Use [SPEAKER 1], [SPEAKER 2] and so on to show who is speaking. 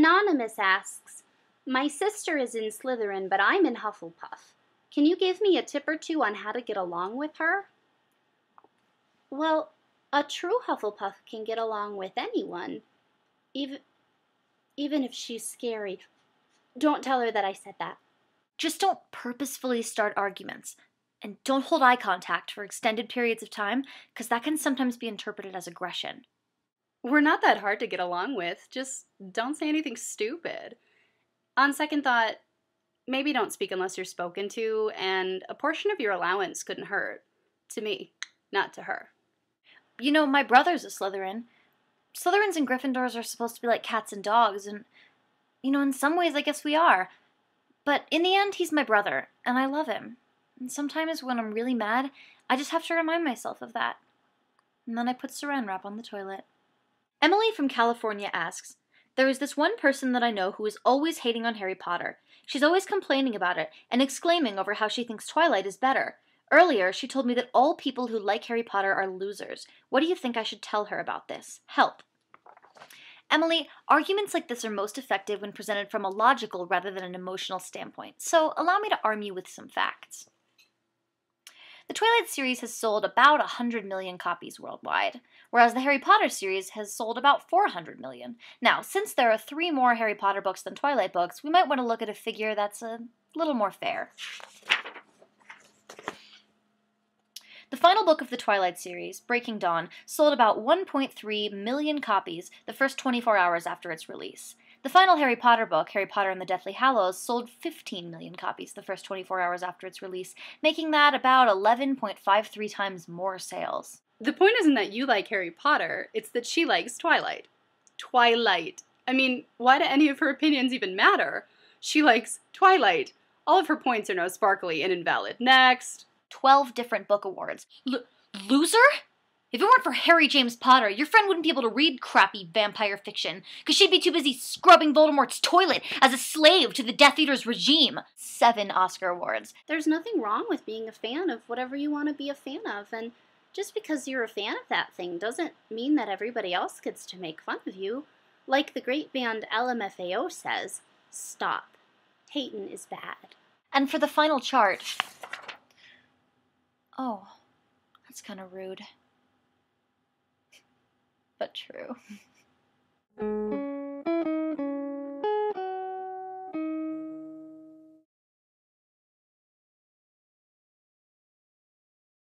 [SPEAKER 1] Anonymous asks, my sister is in Slytherin, but I'm in Hufflepuff. Can you give me a tip or two on how to get along with her? Well, a true Hufflepuff can get along with anyone, even if she's scary. Don't tell her that I said that.
[SPEAKER 2] Just don't purposefully start arguments. And don't hold eye contact for extended periods of time, because that can sometimes be interpreted as aggression.
[SPEAKER 3] We're not that hard to get along with. Just don't say anything stupid. On second thought, maybe don't speak unless you're spoken to, and a portion of your allowance couldn't hurt. To me, not to her.
[SPEAKER 2] You know, my brother's a Slytherin. Slytherins and Gryffindors are supposed to be like cats and dogs, and, you know, in some ways I guess we are. But in the end, he's my brother, and I love him. And sometimes when I'm really mad, I just have to remind myself of that. And then I put saran wrap on the toilet. Emily from California asks, there is this one person that I know who is always hating on Harry Potter. She's always complaining about it and exclaiming over how she thinks Twilight is better. Earlier, she told me that all people who like Harry Potter are losers. What do you think I should tell her about this? Help. Emily, arguments like this are most effective when presented from a logical rather than an emotional standpoint, so allow me to arm you with some facts. The Twilight series has sold about 100 million copies worldwide, whereas the Harry Potter series has sold about 400 million. Now, since there are 3 more Harry Potter books than Twilight books, we might want to look at a figure that's a little more fair. The final book of the Twilight series, Breaking Dawn, sold about 1.3 million copies the first 24 hours after its release. The final Harry Potter book, Harry Potter and the Deathly Hallows, sold 15 million copies the first 24 hours after its release, making that about 11.53 times more sales.
[SPEAKER 3] The point isn't that you like Harry Potter, it's that she likes Twilight. Twilight. I mean, why do any of her opinions even matter? She likes Twilight. All of her points are now sparkly and invalid. Next.
[SPEAKER 2] 12 different book awards. Loser? If it weren't for Harry James Potter, your friend wouldn't be able to read crappy vampire fiction, because she'd be too busy scrubbing Voldemort's toilet as a slave to the Death Eater's regime. 7 Oscar awards.
[SPEAKER 1] There's nothing wrong with being a fan of whatever you want to be a fan of, and just because you're a fan of that thing doesn't mean that everybody else gets to make fun of you. Like the great band LMFAO says, stop. Hatin' is bad.
[SPEAKER 2] And for the final chart... Oh, that's kind of rude. But true.